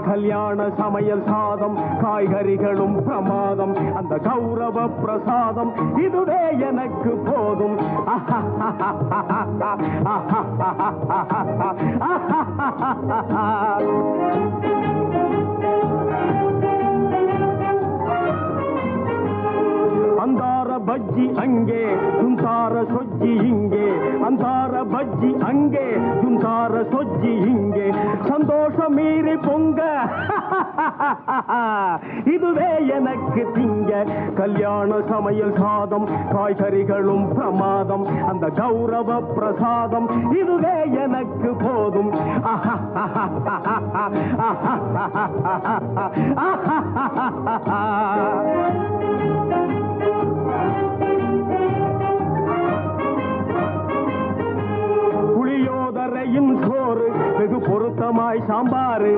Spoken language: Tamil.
கல்யாண சமையல் சாதம் காய்கறிகளும் பிரமாதம் அந்த கௌரவ பிரசாதம் இதுவே எனக்கு போதும் அந்தார பஜ்ஜி அங்கே சுந்தார சொஜ்ஜி இங்கே அந்தார பஜ்ஜி அங்கே சுந்தார சொஜ்ஜி இங்கே சந்தோஷம் மீறி பொங்க இதுவே எனக்கு திங்க கல்யாண சமையல் சாதம் காய்கறிகளும் பிரமாதம் அந்த கௌரவ பிரசாதம் இதுவே எனக்கு போதும் புளியோதரையின் சோறு வெகு பொருத்தமாய் சாம்பாரு